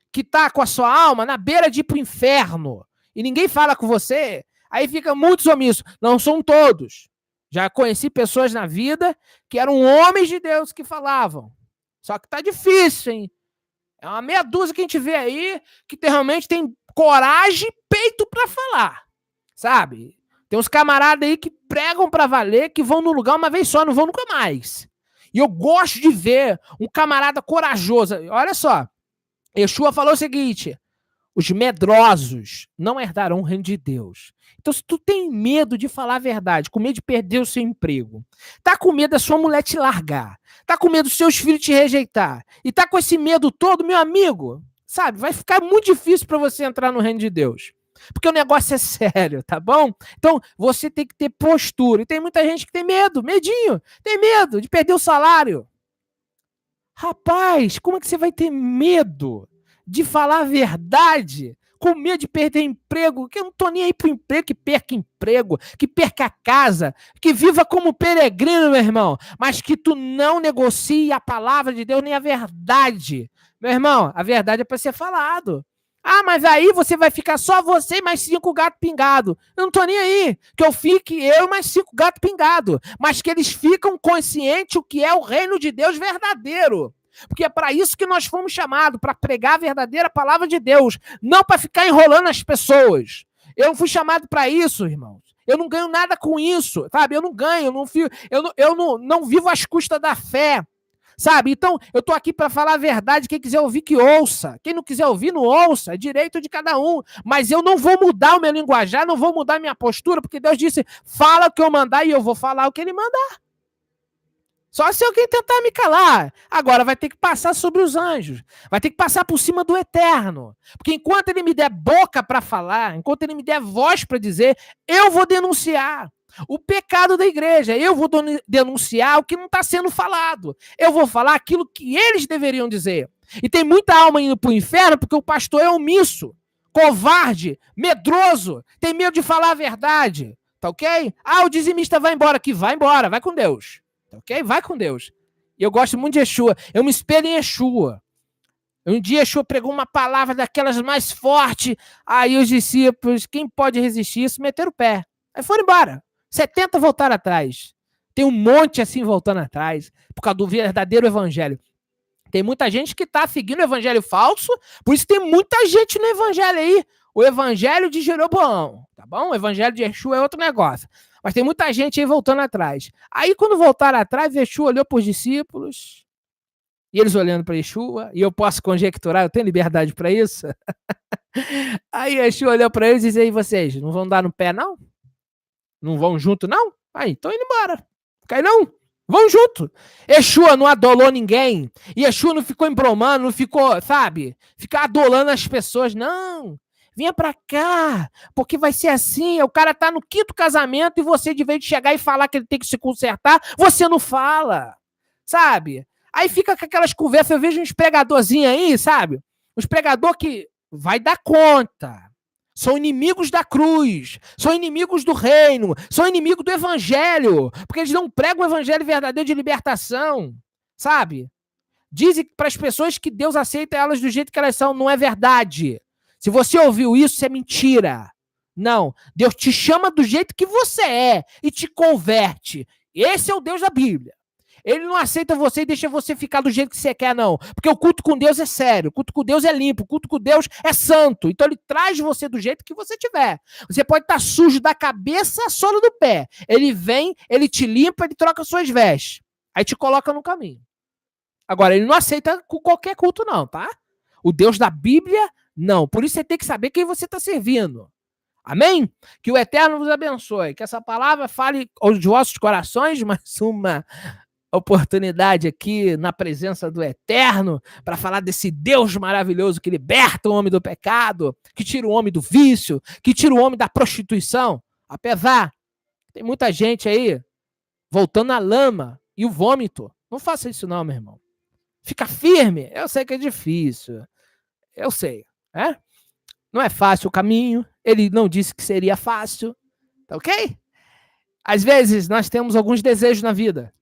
que está com a sua alma na beira de ir para o inferno e ninguém fala com você, aí fica muitos omissos. Não são todos. Já conheci pessoas na vida que eram homens de Deus que falavam. Só que tá difícil, hein? É uma meia dúzia que a gente vê aí que realmente tem coragem e peito para falar, sabe? Tem uns camaradas aí que pregam para valer, que vão no lugar uma vez só, não vão nunca mais. E eu gosto de ver um camarada corajoso. Olha só, Yeshua falou o seguinte: os medrosos não herdarão o reino de Deus. Então, se tu tem medo de falar a verdade, com medo de perder o seu emprego, tá com medo da sua mulher te largar, tá com medo dos seus filhos te rejeitar, e tá com esse medo todo, meu amigo, sabe, vai ficar muito difícil para você entrar no reino de Deus. Porque o negócio é sério, tá bom? Então, você tem que ter postura. E tem muita gente que tem medo, medinho, tem medo de perder o salário. Rapaz, como é que você vai ter medo de falar a verdade com medo de perder emprego? Que eu não tô nem aí pro emprego, que perca a casa, que viva como peregrino, meu irmão, mas que tu não negocie a palavra de Deus nem a verdade. Meu irmão, a verdade é para ser falado. Ah, mas aí você vai ficar só você e mais 5 gatos pingados. Eu não tô nem aí. Que eu fique eu e mais 5 gatos pingados. Mas que eles ficam conscientes o que é o reino de Deus verdadeiro. Porque é para isso que nós fomos chamados, para pregar a verdadeira palavra de Deus. Não para ficar enrolando as pessoas. Eu não fui chamado para isso, irmãos. Eu não ganho nada com isso, sabe? Eu não ganho, eu não vivo às custas da fé. Sabe? Então, eu tô aqui para falar a verdade. Quem quiser ouvir, que ouça. Quem não quiser ouvir, não ouça. É direito de cada um. Mas eu não vou mudar o meu linguajar, não vou mudar a minha postura, porque Deus disse, fala o que eu mandar e eu vou falar o que ele mandar. Só se alguém tentar me calar. Agora vai ter que passar sobre os anjos. Vai ter que passar por cima do eterno. Porque enquanto ele me der boca para falar, enquanto ele me der voz para dizer, eu vou denunciar o pecado da igreja. Eu vou denunciar o que não está sendo falado. Eu vou falar aquilo que eles deveriam dizer. E tem muita alma indo para o inferno porque o pastor é omisso, covarde, medroso, tem medo de falar a verdade. Tá ok? Ah, o dizimista vai embora aqui. Vai embora, vai com Deus. Tá ok? Vai com Deus. E eu gosto muito de Yeshua. Eu me espelho em Yeshua. Um dia Yeshua pregou uma palavra daquelas mais fortes. Aí os discípulos, quem pode resistir isso, meteram o pé. Aí foram embora. 70 voltaram atrás. Tem um monte assim voltando atrás, por causa do verdadeiro evangelho. Tem muita gente que está seguindo o evangelho falso, por isso tem muita gente no evangelho aí. O evangelho de Jeroboão, tá bom? O evangelho de Yeshua é outro negócio. Mas tem muita gente aí voltando atrás. Aí quando voltaram atrás, Yeshua olhou para os discípulos, e eles olhando para Yeshua, e eu posso conjecturar, eu tenho liberdade para isso. Aí Yeshua olhou para eles e disse, aí vocês, não vão dar no pé não? Não vão junto, não? Aí, então indo embora. Cai não? Vão junto. Yeshua não adolou ninguém. Yeshua não ficou embromando, não ficou, sabe? Ficar adolando as pessoas. Não. Venha pra cá. Porque vai ser assim. O cara tá no 5º casamento e você, de vez de chegar e falar que ele tem que se consertar, você não fala. Sabe? Aí fica com aquelas conversas. Eu vejo uns pregadorzinhos aí, sabe? Uns pregador que vai dar conta. São inimigos da cruz, são inimigos do reino, são inimigos do evangelho, porque eles não pregam o evangelho verdadeiro de libertação, sabe? Dizem para as pessoas que Deus aceita elas do jeito que elas são, não é verdade. Se você ouviu isso, é mentira. Não, Deus te chama do jeito que você é e te converte. Esse é o Deus da Bíblia. Ele não aceita você e deixa você ficar do jeito que você quer, não. Porque o culto com Deus é sério, o culto com Deus é limpo, o culto com Deus é santo. Então ele traz você do jeito que você tiver. Você pode estar sujo da cabeça à sola do pé. Ele vem, ele te limpa, ele troca suas vestes. Aí te coloca no caminho. Agora, ele não aceita qualquer culto, não, tá? O Deus da Bíblia, não. Por isso você tem que saber quem você está servindo. Amém? Que o Eterno vos abençoe. Que essa palavra fale aos vossos corações, mais uma oportunidade aqui na presença do Eterno para falar desse Deus maravilhoso que liberta o homem do pecado, que tira o homem do vício, que tira o homem da prostituição. Apesar, tem muita gente aí voltando à lama e o vômito. Não faça isso não, meu irmão. Fica firme. Eu sei que é difícil. Eu sei. Não é fácil o caminho. Ele não disse que seria fácil. Tá ok? Às vezes nós temos alguns desejos na vida.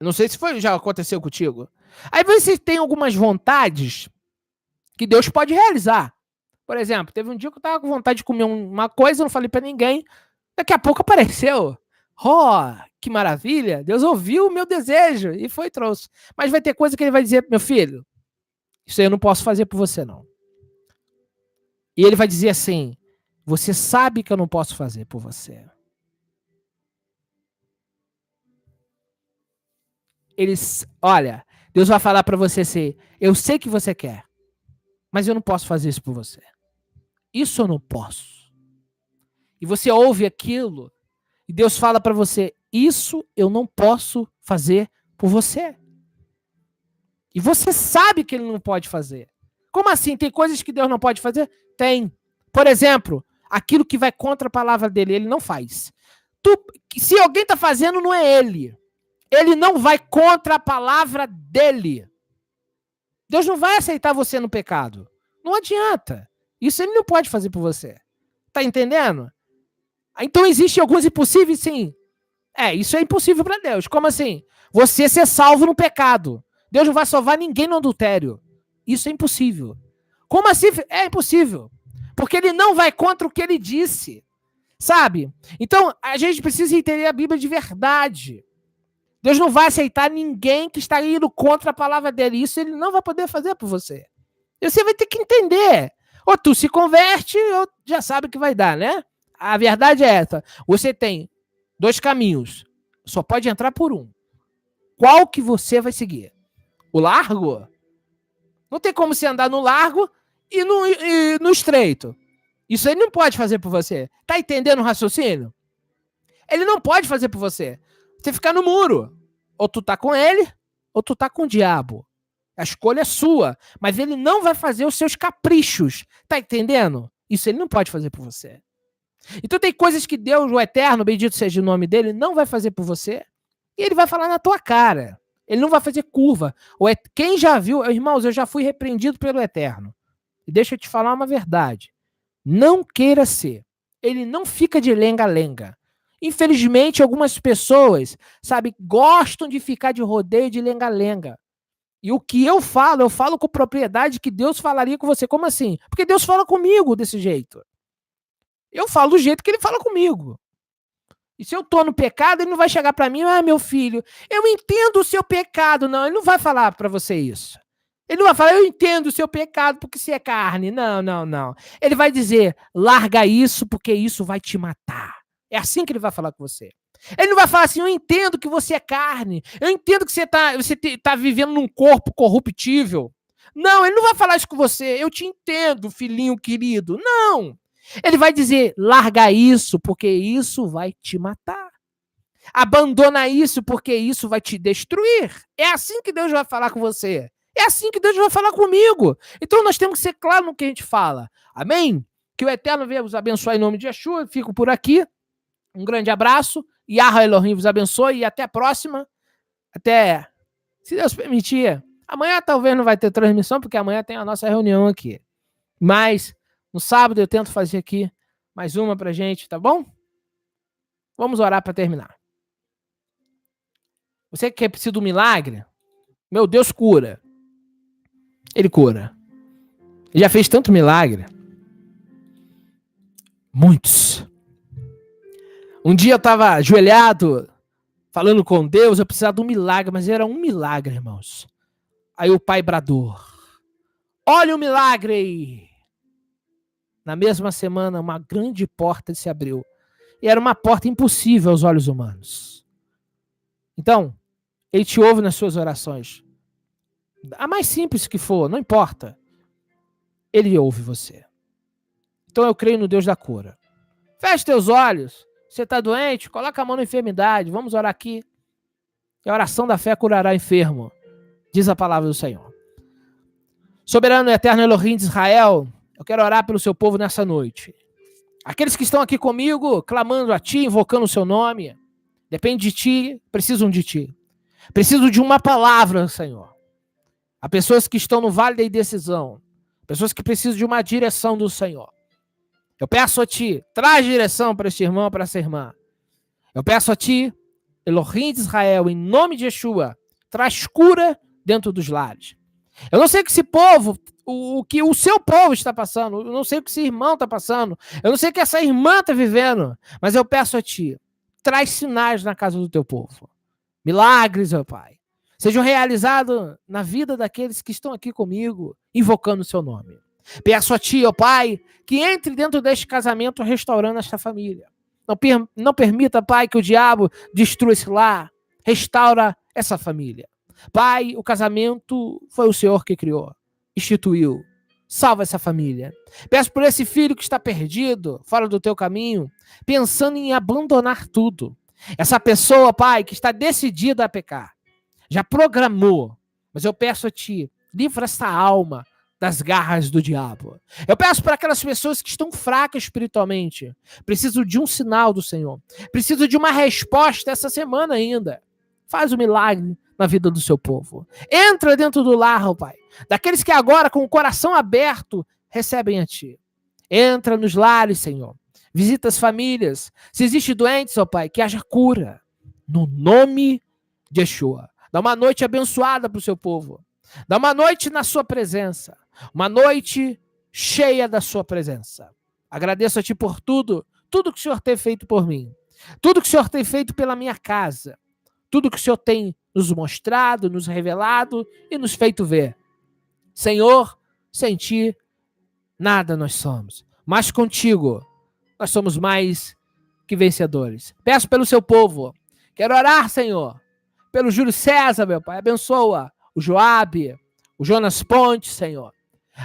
Não sei se já aconteceu contigo. Aí você tem algumas vontades que Deus pode realizar. Por exemplo, teve um dia que eu estava com vontade de comer uma coisa, eu não falei para ninguém. Daqui a pouco apareceu. Que maravilha. Deus ouviu o meu desejo e foi e trouxe. Mas vai ter coisa que ele vai dizer, meu filho, isso aí eu não posso fazer por você, não. E ele vai dizer assim, você sabe que eu não posso fazer por você. Olha, Deus vai falar para você assim, eu sei que você quer, mas eu não posso fazer isso por você. Isso eu não posso. E você ouve aquilo, e Deus fala para você, isso eu não posso fazer por você. E você sabe que ele não pode fazer. Como assim? Tem coisas que Deus não pode fazer? Tem. Por exemplo, aquilo que vai contra a palavra dele, ele não faz. Se alguém está fazendo, não é ele. Ele não vai contra a palavra dele. Deus não vai aceitar você no pecado. Não adianta. Isso ele não pode fazer por você. Tá entendendo? Então existem alguns impossíveis, sim. Isso é impossível para Deus. Como assim? Você ser salvo no pecado. Deus não vai salvar ninguém no adultério. Isso é impossível. Como assim? É impossível. Porque ele não vai contra o que ele disse. Sabe? Então, a gente precisa entender a Bíblia de verdade. Deus não vai aceitar ninguém que está indo contra a palavra dele. Isso ele não vai poder fazer por você. E você vai ter que entender. Ou tu se converte, ou já sabe o que vai dar, né? A verdade é essa. Você tem 2 caminhos. Só pode entrar por um. Qual que você vai seguir? O largo? Não tem como você andar no largo e no estreito. Isso ele não pode fazer por você. Tá entendendo o raciocínio? Ele não pode fazer por você. Você ficar no muro. Ou tu tá com ele, ou tu tá com o diabo. A escolha é sua. Mas ele não vai fazer os seus caprichos. Tá entendendo? Isso ele não pode fazer por você. Então tem coisas que Deus, o Eterno, bendito seja o nome dele, não vai fazer por você. E ele vai falar na tua cara. Ele não vai fazer curva. Quem já viu, irmãos, eu já fui repreendido pelo Eterno. E deixa eu te falar uma verdade. Não queira ser. Ele não fica de lenga-lenga. Infelizmente, algumas pessoas, sabe, gostam de ficar de rodeio de lenga-lenga. E o que eu falo com propriedade que Deus falaria com você. Como assim? Porque Deus fala comigo desse jeito. Eu falo do jeito que ele fala comigo. E se eu tô no pecado, ele não vai chegar para mim, meu filho, eu entendo o seu pecado. Não, ele não vai falar para você isso. Ele não vai falar, eu entendo o seu pecado porque você é carne. Não, não, não. Ele vai dizer, larga isso porque isso vai te matar. É assim que ele vai falar com você. Ele não vai falar assim, eu entendo que você é carne. Eu entendo que você tá vivendo num corpo corruptível. Não, ele não vai falar isso com você. Eu te entendo, filhinho querido. Não. Ele vai dizer, larga isso porque isso vai te matar. Abandona isso porque isso vai te destruir. É assim que Deus vai falar com você. É assim que Deus vai falar comigo. Então nós temos que ser claros no que a gente fala. Amém? Que o Eterno venha vos abençoar em nome de Yeshua. Fico por aqui. Um grande abraço. Yahweh Elohim vos abençoe e até a próxima. Até, se Deus permitir. Amanhã talvez não vai ter transmissão, porque amanhã tem a nossa reunião aqui. Mas No sábado eu tento fazer aqui mais uma pra gente, tá bom? Vamos orar para terminar. Você que precisa de um milagre? Meu Deus cura. Ele cura. Ele já fez tanto milagre. Muitos. Um dia eu estava ajoelhado, falando com Deus, eu precisava de um milagre, mas era um milagre, irmãos. Aí o pai bradou: olha o milagre aí. Na mesma semana, uma grande porta se abriu. E era uma porta impossível aos olhos humanos. Então, ele te ouve nas suas orações. A mais simples que for, não importa. Ele ouve você. Então eu creio no Deus da cura. Feche teus olhos. Você está doente? Coloca a mão na enfermidade. Vamos orar aqui. E a oração da fé curará enfermo. Diz a palavra do Senhor. Soberano e eterno Elohim de Israel, eu quero orar pelo seu povo nessa noite. Aqueles que estão aqui comigo, clamando a ti, invocando o seu nome, depende de ti, precisam de ti. Preciso de uma palavra, Senhor. Há pessoas que estão no vale da indecisão, pessoas que precisam de uma direção do Senhor. Eu peço a ti, traz direção para este irmão, para essa irmã. Eu peço a ti, Elohim de Israel, em nome de Yeshua, traz cura dentro dos lares. Eu não sei o que esse povo, o que o seu povo está passando, eu não sei o que esse irmão está passando, eu não sei o que essa irmã está vivendo, mas eu peço a ti, traz sinais na casa do teu povo. Milagres, ó Pai, sejam realizados na vida daqueles que estão aqui comigo, invocando o seu nome. Peço a ti, ó Pai, que entre dentro deste casamento restaurando esta família. Não permita, Pai, que o diabo destrua esse lar. Restaura essa família. Pai, o casamento foi o Senhor que criou, instituiu. Salva essa família. Peço por esse filho que está perdido, fora do teu caminho, pensando em abandonar tudo. Essa pessoa, Pai, que está decidida a pecar, já programou, mas eu peço a ti, livra essa alma das garras do diabo. Eu peço para aquelas pessoas que estão fracas espiritualmente, preciso de um sinal do Senhor, preciso de uma resposta essa semana ainda. Faz um milagre na vida do seu povo. Entra dentro do lar, ó Pai, daqueles que agora, com o coração aberto, recebem a ti. Entra nos lares, Senhor. Visita as famílias. Se existe doentes, ó Pai, que haja cura. No nome de Yeshua. Dá uma noite abençoada para o seu povo. Dá uma noite na sua presença. Uma noite cheia da sua presença. Agradeço a ti por tudo que o Senhor tem feito por mim. Tudo que o Senhor tem feito pela minha casa. Tudo que o Senhor tem nos mostrado, nos revelado e nos feito ver. Senhor, sem ti, nada nós somos. Mas contigo, nós somos mais que vencedores. Peço pelo seu povo. Quero orar, Senhor, pelo Júlio César, meu Pai. Abençoa o Joabe, o Jonas Pontes, Senhor.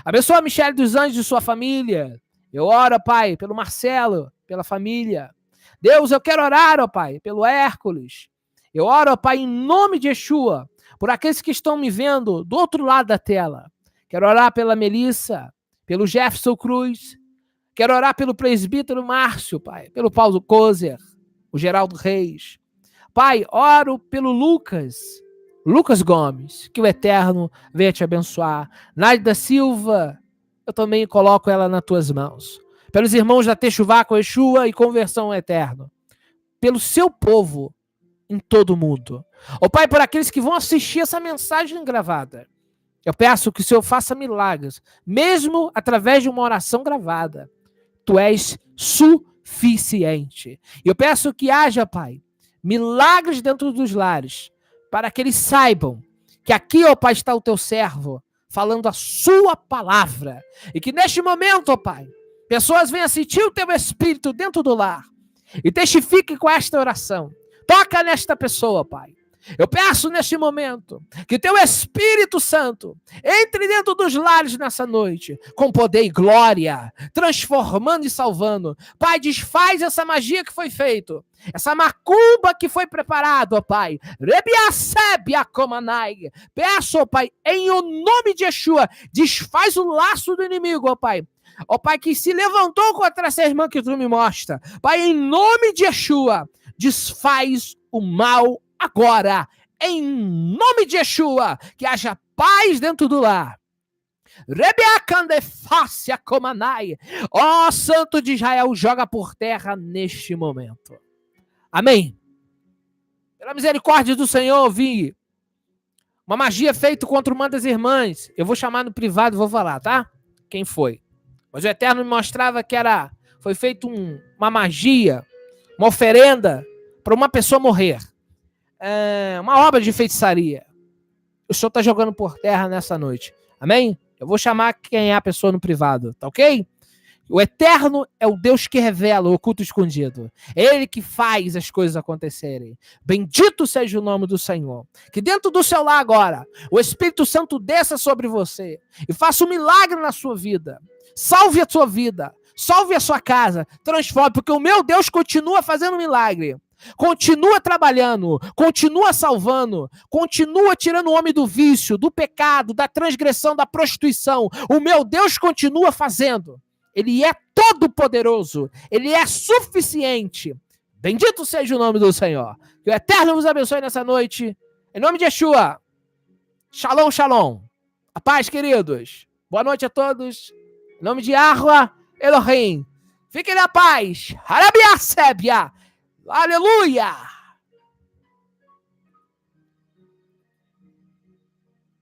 Abençoa a Michele dos Anjos e sua família. Eu oro, Pai, pelo Marcelo, pela família. Deus, eu quero orar, ó Pai, pelo Hércules. Eu oro, ó Pai, em nome de Yeshua, por aqueles que estão me vendo do outro lado da tela. Quero orar pela Melissa, pelo Jefferson Cruz. Quero orar pelo presbítero Márcio, Pai, pelo Paulo Kozer, o Geraldo Reis. Pai, oro pelo Lucas Gomes, que o Eterno venha te abençoar. Nádia Silva, eu também coloco ela nas tuas mãos. Pelos irmãos da Techuvá com Yeshua e Conversão Eterno. Pelo seu povo em todo o mundo. Ó Pai, por aqueles que vão assistir essa mensagem gravada, eu peço que o Senhor faça milagres, mesmo através de uma oração gravada. Tu és suficiente. E eu peço que haja, Pai, milagres dentro dos lares, para que eles saibam que aqui, ó Pai, está o teu servo, falando a sua palavra. E que neste momento, ó Pai, pessoas venham sentir o teu Espírito dentro do lar. E testifique com esta oração. Toca nesta pessoa, Pai. Eu peço neste momento que o teu Espírito Santo entre dentro dos lares nessa noite, com poder e glória, transformando e salvando. Pai, desfaz essa magia que foi feita, essa macumba que foi preparada, ó Pai. Peço, ó Pai, em o nome de Yeshua, desfaz o laço do inimigo, ó Pai. Ó Pai, que se levantou contra essa irmã que tu me mostra. Pai, em nome de Yeshua, desfaz o mal agora, em nome de Yeshua, que haja paz dentro do lar, Rebeacandefácia comanai. Ó Santo de Israel, joga por terra neste momento. Amém. Pela misericórdia do Senhor, vi uma magia feita contra uma das irmãs. Eu vou chamar no privado e vou falar, tá? Quem foi? Mas o Eterno me mostrava que foi feita uma magia, uma oferenda para uma pessoa morrer. Uma obra de feitiçaria. O Senhor está jogando por terra nessa noite. Amém? Eu vou chamar quem é a pessoa no privado, tá ok? O Eterno é o Deus que revela o oculto escondido. É Ele que faz as coisas acontecerem. Bendito seja o nome do Senhor. Que dentro do seu lar agora, o Espírito Santo desça sobre você e faça um milagre na sua vida. Salve a sua vida. Salve a sua casa. Transforme, porque o meu Deus continua fazendo milagre. Continua trabalhando, continua salvando, continua tirando o homem do vício, do pecado, da transgressão, da prostituição. O meu Deus continua fazendo. Ele é todo poderoso, ele é suficiente. Bendito seja o nome do Senhor. Que o Eterno vos abençoe nessa noite. Em nome de Yeshua. Shalom, shalom. A paz, queridos. Boa noite a todos. Em nome de Yahweh Elohim. Fiquem na paz. Harabia Sébia. Aleluia.